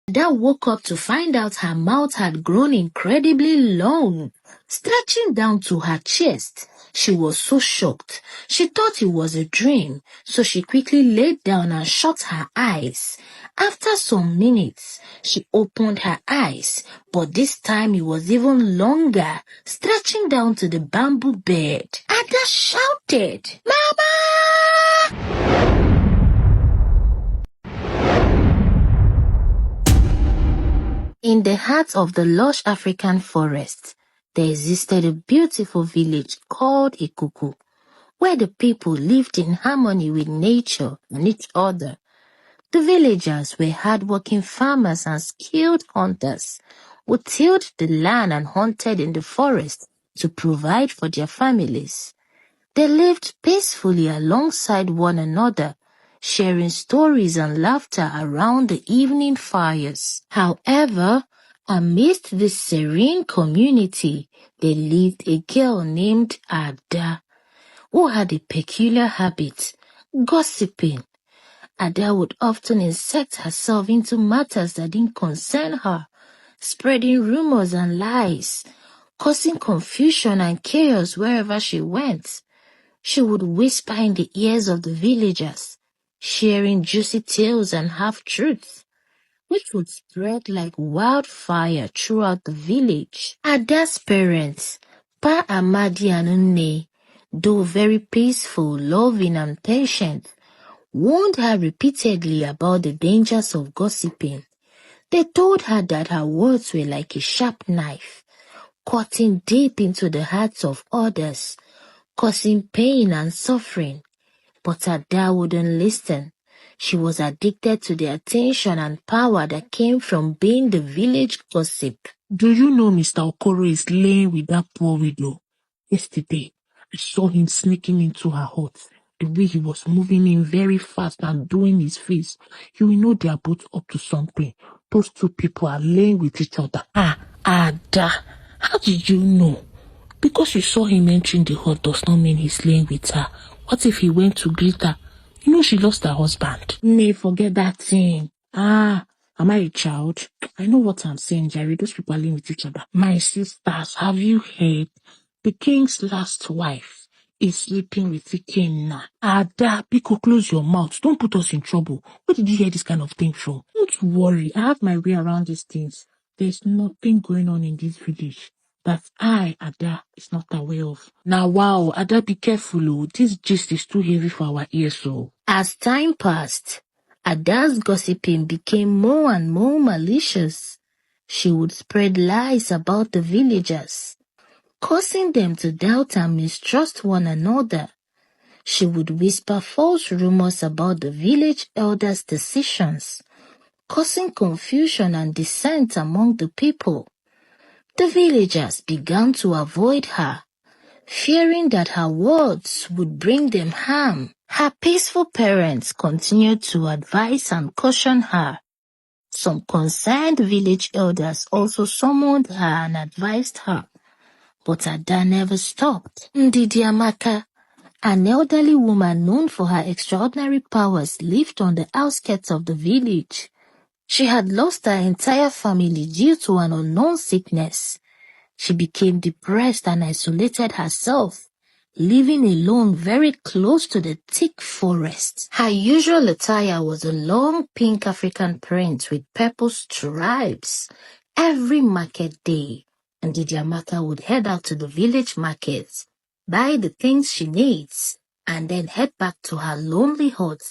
Ada woke up to find out her mouth had grown incredibly long, stretching down to her chest. She was so shocked. She thought it was a dream, so she quickly laid down and shut her eyes. After some minutes, she opened her eyes, but this time it was even longer, stretching down to the bamboo bed. Ada shouted, "Mama!" In the heart of the lush African forest, there existed a beautiful village called Ikuku, where the people lived in harmony with nature and each other. The villagers were hardworking farmers and skilled hunters who tilled the land and hunted in the forest to provide for their families. They lived peacefully alongside one another, sharing stories and laughter around the evening fires. However, amidst this serene community, there lived a girl named Ada, who had a peculiar habit, gossiping. Ada would often insert herself into matters that didn't concern her, spreading rumors and lies, causing confusion and chaos wherever she went. She would whisper in the ears of the villagers, sharing juicy tales and half-truths, which would spread like wildfire throughout the village. Ada's parents, Pa Amadi and Nne, though very peaceful, loving, and patient, warned her repeatedly about the dangers of gossiping. They told her that her words were like a sharp knife, cutting deep into the hearts of others, causing pain and suffering. But Ada wouldn't listen. She was addicted to the attention and power that came from being the village gossip. Do you know Mr. Okoro is laying with that poor widow? Yesterday, I saw him sneaking into her hut. The way he was moving in very fast and doing his face, you will know they are both up to something. Those two people are laying with each other. Ada, how did you know? Because you saw him entering the hut does not mean he's laying with her. What if he went to greet her? You know she lost her husband. May forget that thing. Am I a child? I know what I'm saying, Jerry. Those people are laying with each other. My sisters, have you heard? The king's last wife is sleeping with the king now. Ada, Biko, close your mouth. Don't put us in trouble. Where did you hear this kind of thing from? Don't worry. I have my way around these things. There's nothing going on in this village that I, Ada, is not aware of. Now, wow, Ada, be careful, oh. This gist is too heavy for our ears, so. As time passed, Ada's gossiping became more and more malicious. She would spread lies about the villagers, causing them to doubt and mistrust one another. She would whisper false rumors about the village elders' decisions, causing confusion and dissent among the people. The villagers began to avoid her, fearing that her words would bring them harm. Her peaceful parents continued to advise and caution her. Some concerned village elders also summoned her and advised her, but Ada never stopped. Ndidi Amaka, an elderly woman known for her extraordinary powers, lived on the outskirts of the village. She had lost her entire family due to an unknown sickness. She became depressed and isolated herself, living alone very close to the thick forest. Her usual attire was a long pink African print with purple stripes. Every market day, Ndidi Amaka would head out to the village markets, buy the things she needs, and then head back to her lonely hut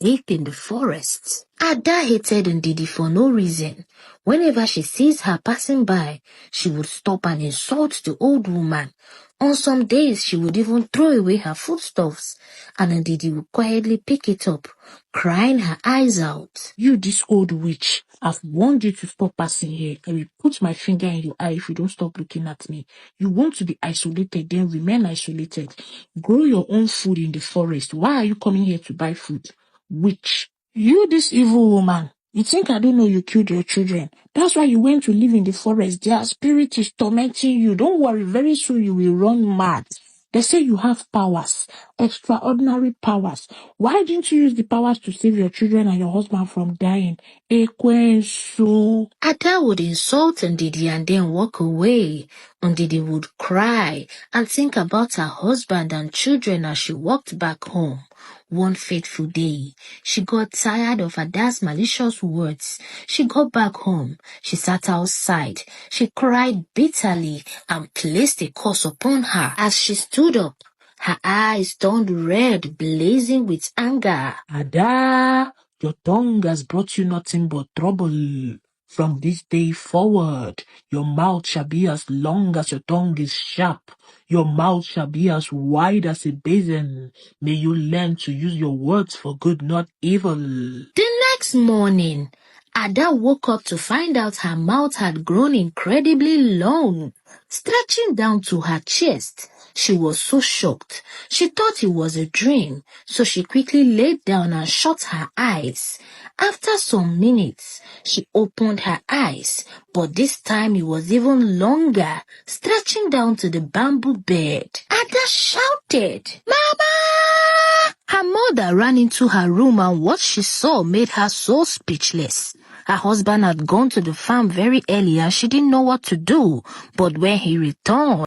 deep in the forest. Ada hated Ndidi for no reason. Whenever she sees her passing by, she would stop and insult the old woman. On some days, she would even throw away her foodstuffs, and Ndidi would quietly pick it up, crying her eyes out. You, this old witch, I've warned you to stop passing here. I will put my finger in your eye if you don't stop looking at me. You want to be isolated, then remain isolated. Grow your own food in the forest. Why are you coming here to buy food? Witch. You, this evil woman. You think I don't know you killed your children. That's why you went to live in the forest. Their spirit is tormenting you. Don't worry, very soon you will run mad. They say you have powers, extraordinary powers. Why didn't you use the powers to save your children and your husband from dying? Ekwensu. Ada would insult Ndidi and then walk away. Ndidi would cry and think about her husband and children as she walked back home. One fateful day, she got tired of Ada's malicious words. She got back home. She sat outside. She cried bitterly and placed a curse upon her. As she stood up, her eyes turned red, blazing with anger. Ada, your tongue has brought you nothing but trouble. From this day forward, your mouth shall be as long as your tongue is sharp. Your mouth shall be as wide as a basin. May you learn to use your words for good, not evil. The next morning, Ada woke up to find out her mouth had grown incredibly long, stretching down to her chest. She was so shocked. She thought it was a dream, so she quickly laid down and shut her eyes. After some minutes, she opened her eyes, but this time it was even longer, stretching down to the bamboo bed. Ada shouted, "Mama!" Her mother ran into her room and what she saw made her so speechless. Her husband had gone to the farm very early and she didn't know what to do. But when he returned,